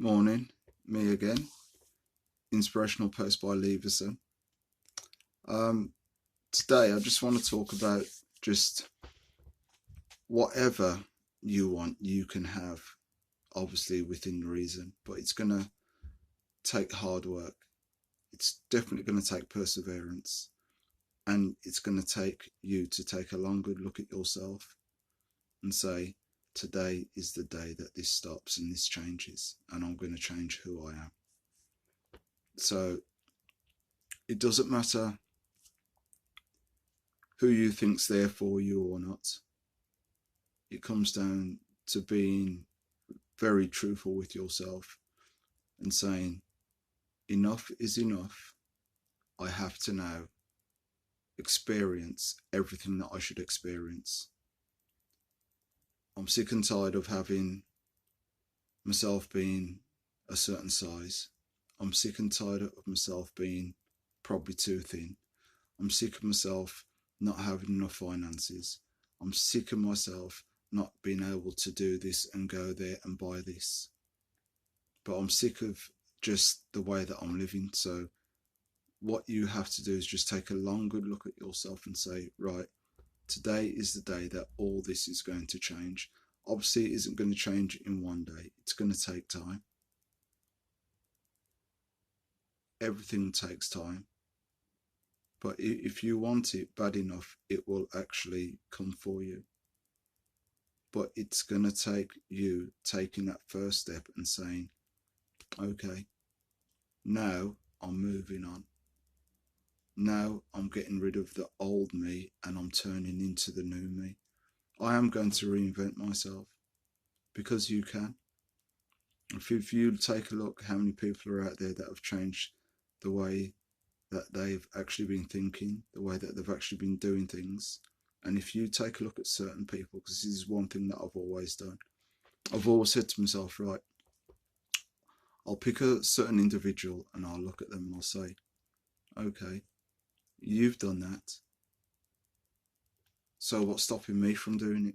Morning, me again. Inspirational post by Leverson. Today I just want to talk about just whatever you want, you can have, obviously within reason, but it's going to take hard work. It's definitely going to take perseverance, and it's going to take you to take a long good look at yourself and say, today is the day that this stops and this changes, and I'm going to change who I am. So it doesn't matter who you think's there for you or not. It comes down to being very truthful with yourself and saying, enough is enough. I have to now experience everything that I should experience. I'm sick and tired of having myself being a certain size. I'm sick and tired of myself being probably too thin. I'm sick of myself not having enough finances. I'm sick of myself not being able to do this and go there and buy this. But I'm sick of just the way that I'm living. So what you have to do is just take a long good look at yourself and say, right, today is the day that all this is going to change. Obviously it isn't going to change in one day. It's going to take time. Everything takes time. But if you want it bad enough, it will actually come for you. But it's going to take you taking that first step and saying, okay, now I'm moving on. Now I'm getting rid of the old me and I'm turning into the new me. I am going to reinvent myself, because you can. If you take a look how many people are out there that have changed the way that they've actually been thinking, the way that they've actually been doing things. And if you take a look at certain people, because this is one thing that I've always done, I've always said to myself, right, I'll pick a certain individual and I'll look at them and I'll say, okay, you've done that. So what's stopping me from doing it?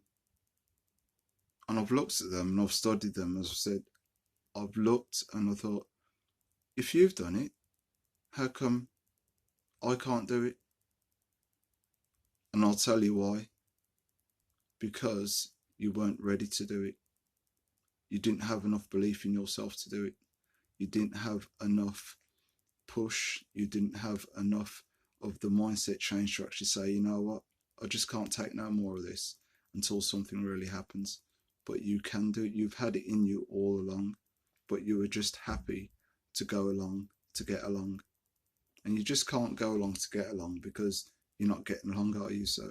And I've looked at them and I've studied them, as I said. I've looked and I thought, if you've done it, how come I can't do it? And I'll tell you why. Because you weren't ready to do it. You didn't have enough belief in yourself to do it. You didn't have enough push. You didn't have enough of the mindset change to actually say, you know what, I just can't take no more of this until something really happens. But you can do it. You've had it in you all along, but you were just happy to go along, to get along. And you just can't go along to get along because you're not getting along, are you? So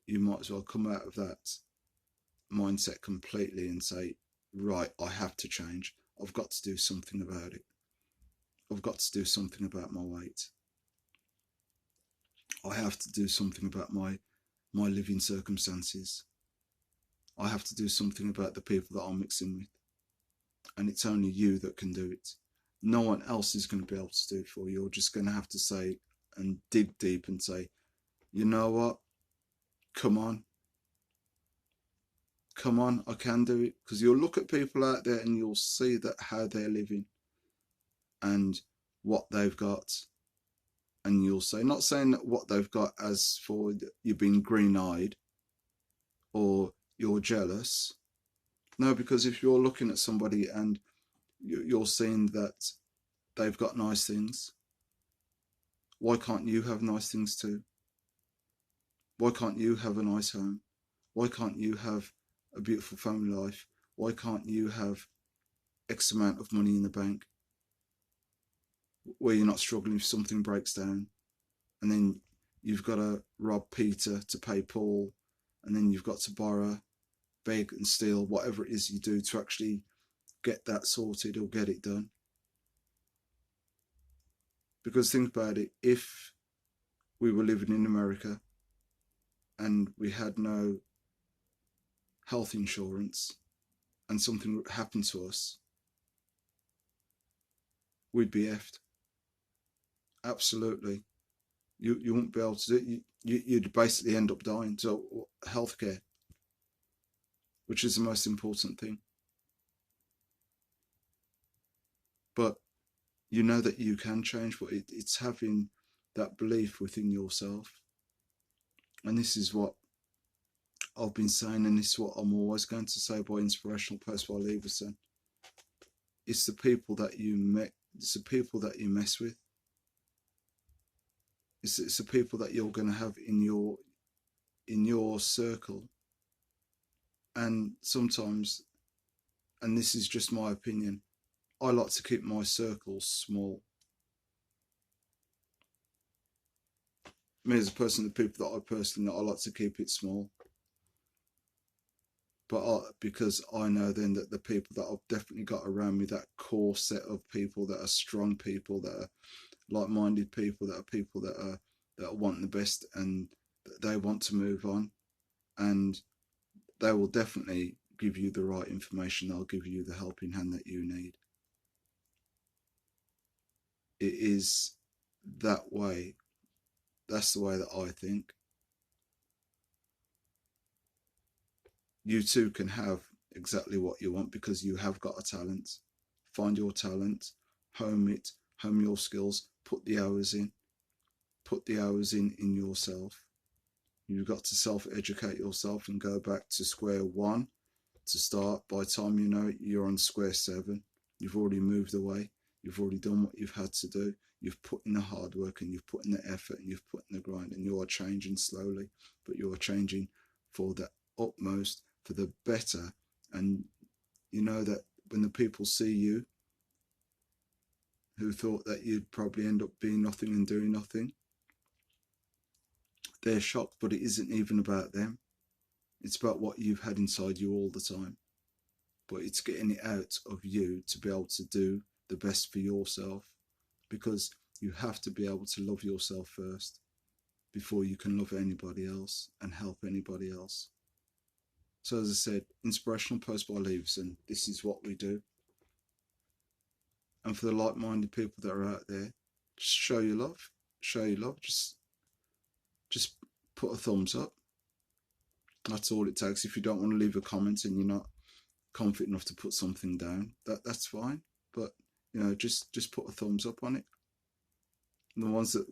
you might as well come out of that mindset completely and say, right, I have to change. I've got to do something about it. I've got to do something about my weight. I have to do something about my living circumstances. I have to do something about the people that I'm mixing with. And it's only you that can do it. No one else is going to be able to do it for you. You're just going to have to say and dig deep and say, you know what? Come on. Come on, I can do it. Because you'll look at people out there and you'll see that how they're living and what they've got. And you'll say, not saying that what they've got as for you being green-eyed or you're jealous. No, because if you're looking at somebody and you're seeing that they've got nice things, why can't you have nice things too? Why can't you have a nice home? Why can't you have a beautiful family life? Why can't you have X amount of money in the bank where you're not struggling if something breaks down? And then you've got to rob Peter to pay Paul, and then you've got to borrow, beg and steal, whatever it is you do to actually get that sorted or get it done. Because think about it, if we were living in America and we had no health insurance and something happened to us, we'd be effed. Absolutely. You wouldn't be able to do it. You'd basically end up dying. So healthcare, which is the most important thing. But you know that you can change, but it's having that belief within yourself. And this is what I've been saying, and this is what I'm always going to say by Inspirational Post by Leverson. It's the people that you met, it's the people that you mess with. It's the people that you're going to have in your circle. And sometimes, and this is just my opinion, I like to keep my circles small. Me as a person, the people that I personally know, I like to keep it small. But because I know then that the people that I've definitely got around me, that core set of people that are strong people, that are like-minded people, that are people that want the best and that they want to move on, and they will definitely give you the right information. They'll give you the helping hand that you need. It is that way. That's the way that I think. You too can have exactly what you want because you have got a talent. Find your talent, home it, home your skills, put the hours in. Put the hours in yourself. You've got to self-educate yourself and go back to square one to start. By the time you know it, you're on square seven. You've already moved away. You've already done what you've had to do. You've put in the hard work and you've put in the effort and you've put in the grind, and you are changing slowly, but you are changing for the utmost, for the better. And you know that when the people see you who thought that you'd probably end up being nothing and doing nothing, they're shocked, but it isn't even about them. It's about what you've had inside you all the time. But it's getting it out of you to be able to do the best for yourself, because you have to be able to love yourself first before you can love anybody else and help anybody else. So as I said, Inspirational Post by Leverson, this is what we do. And for the like-minded people that are out there, just show your love. Show your love. Just put a thumbs up. That's all it takes. If you don't want to leave a comment and you're not confident enough to put something down, that's fine. But you know, just put a thumbs up on it. And the ones that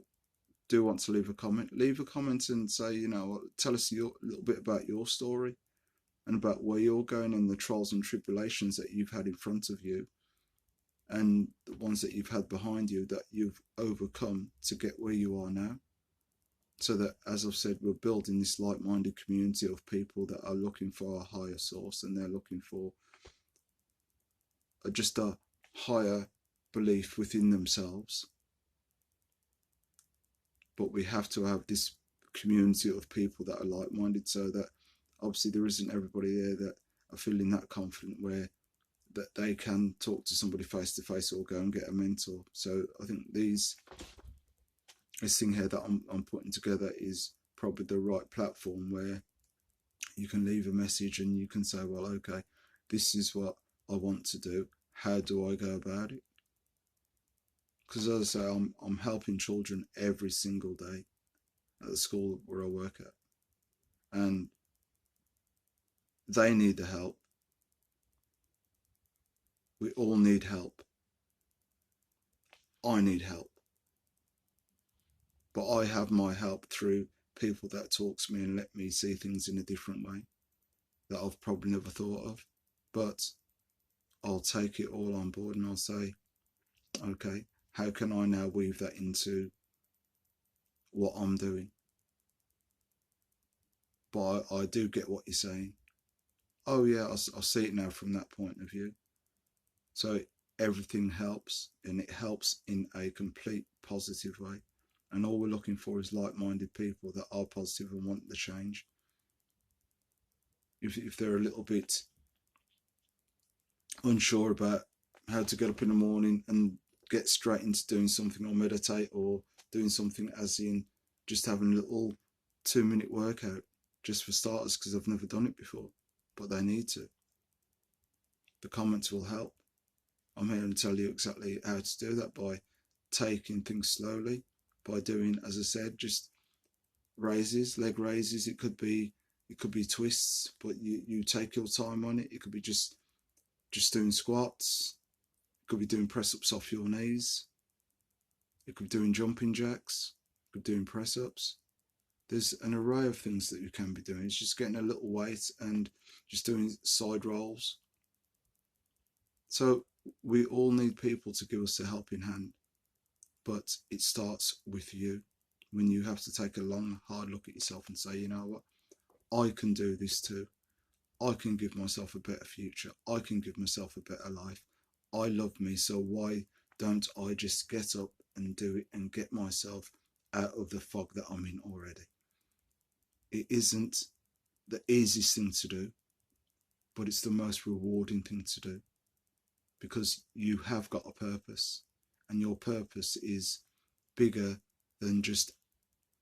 do want to leave a comment and say, you know, tell us a little bit about your story and about where you're going and the trials and tribulations that you've had in front of you and the ones that you've had behind you that you've overcome to get where you are now. So that, as I've said, we're building this like-minded community of people that are looking for a higher source, and they're looking for just a higher belief within themselves. But we have to have this community of people that are like-minded, so that obviously there isn't everybody there that are feeling that confident where that they can talk to somebody face to face or go and get a mentor. So I think this thing here that I'm putting together is probably the right platform where you can leave a message and you can say, well, okay, this is what I want to do. How do I go about it? Because as I say, I'm helping children every single day at the school where I work at, and they need the help. We all need help. I need help. But I have my help through people that talk to me and let me see things in a different way that I've probably never thought of. But I'll take it all on board and I'll say, okay, how can I now weave that into what I'm doing? But I do get what you're saying. Oh yeah, I see it now from that point of view. So everything helps, and it helps in a complete positive way. And all we're looking for is like-minded people that are positive and want the change. If they're a little bit unsure about how to get up in the morning and get straight into doing something, or meditate, or doing something as in just having a little 2-minute workout just for starters, because I've never done it before, but they need to. The comments will help. I'm here to tell you exactly how to do that, by taking things slowly, by doing, as I said, just raises, leg raises. It could be twists, but you take your time on it. It could be just doing squats, Could be doing press-ups off your knees. It could be doing jumping jacks. It could be doing press-ups. There's an array of things that you can be doing. It's just getting a little weight and just doing side rolls. So we all need people to give us a helping hand, but it starts with you. When you have to take a long, hard look at yourself and say, you know what, I can do this too. I can give myself a better future. I can give myself a better life. I love me, so why don't I just get up and do it and get myself out of the fog that I'm in already? It isn't the easiest thing to do, but it's the most rewarding thing to do, because you have got a purpose, and your purpose is bigger than just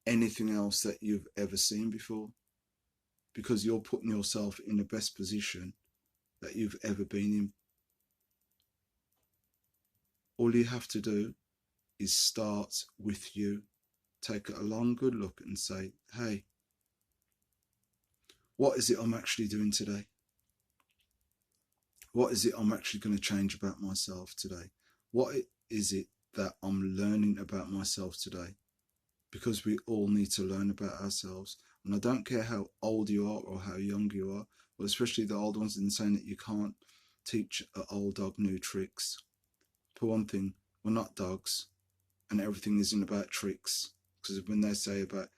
anything else that you've ever seen before, because you're putting yourself in the best position that you've ever been in. All you have to do is start with you. Take a long, good look and say, hey, what is it I'm actually doing today? What is it I'm actually going to change about myself today? What is it that I'm learning about myself today? Because we all need to learn about ourselves. And I don't care how old you are or how young you are, but especially the old ones, in saying that you can't teach an old dog new tricks. For one thing, we're not dogs, and everything isn't about tricks. Because when they say about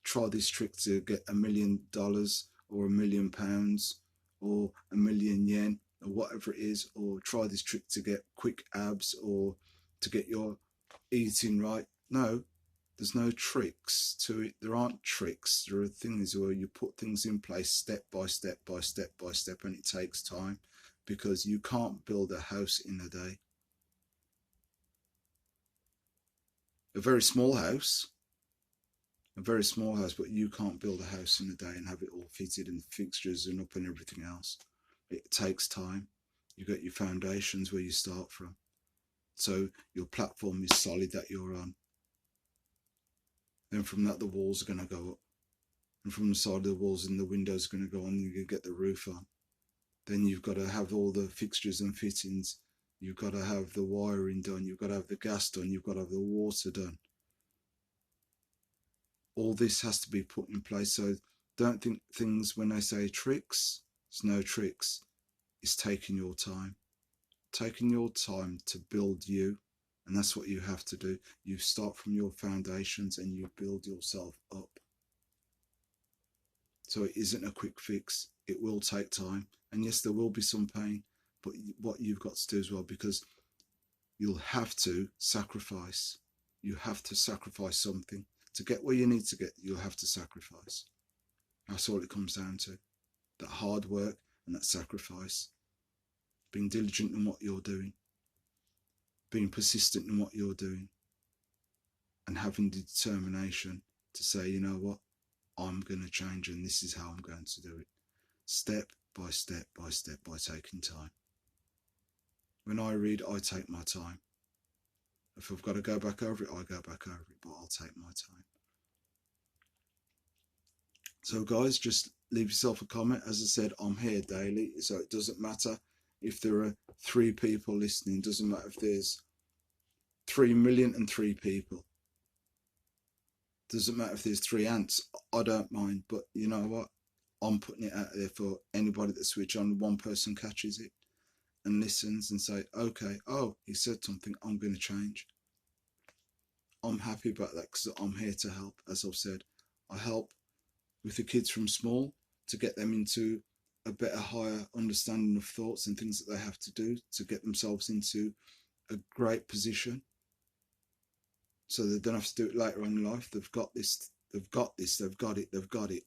try this trick to get $1 million or £1 million or 1,000,000 yen or whatever it is, or try this trick to get quick abs or to get your eating right. No, there's no tricks to it. There aren't tricks. There are things where you put things in place step by step by step by step, and it takes time, because you can't build a house in a day. A very small house, but you can't build a house in a day and have it all fitted and fixtures and up and everything else. It takes time. You got your foundations where you start from, so your platform is solid that you're on. Then from that, the walls are going to go up, and from the side of the walls and the windows are going to go on, and you can get the roof on. Then you've got to have all the fixtures and fittings. You've got to have the wiring done. You've got to have the gas done. You've got to have the water done. All this has to be put in place. So don't think things, when I say tricks, it's no tricks. It's taking your time. Taking your time to build you. And that's what you have to do. You start from your foundations and you build yourself up. So it isn't a quick fix. It will take time. And yes, there will be some pain. But what you've got to do as well, because you'll have to sacrifice. You have to sacrifice something. To get where you need to get, you'll have to sacrifice. That's all it comes down to. That hard work and that sacrifice. Being diligent in what you're doing. Being persistent in what you're doing. And having the determination to say, you know what, I'm going to change, and this is how I'm going to do it. Step by step by step, by taking time. When I read, I take my time. If I've got to go back over it, I go back over it, but I'll take my time. So guys, just leave yourself a comment. As I said, I'm here daily, so it doesn't matter if there are 3 people listening. It doesn't matter if there's 3,000,003 people. It doesn't matter if there's 3 ants. I don't mind, but you know what? I'm putting it out there for anybody that switch on. One person catches it and listens and say, okay, oh, he said something, I'm going to change. I'm happy about that, because I'm here to help. As I've said, I help with the kids from small to get them into a better, higher understanding of thoughts and things that they have to do to get themselves into a great position, so they don't have to do it later on in life. They've got this, they've got this, they've got it, they've got it.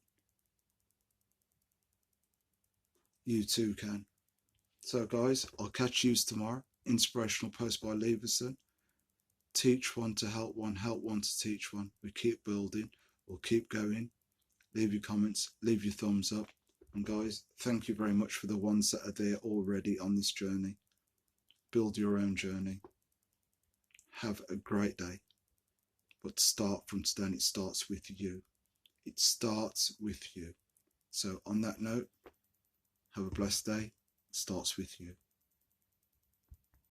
You too can. So guys, I'll catch you tomorrow. Inspirational post by Leverson. Teach one to help one to teach one. We keep building, we'll keep going. Leave your comments, leave your thumbs up. And guys, thank you very much for the ones that are there already on this journey. Build your own journey. Have a great day. But start from today, and it starts with you. It starts with you. So on that note, have a blessed day. It starts with you.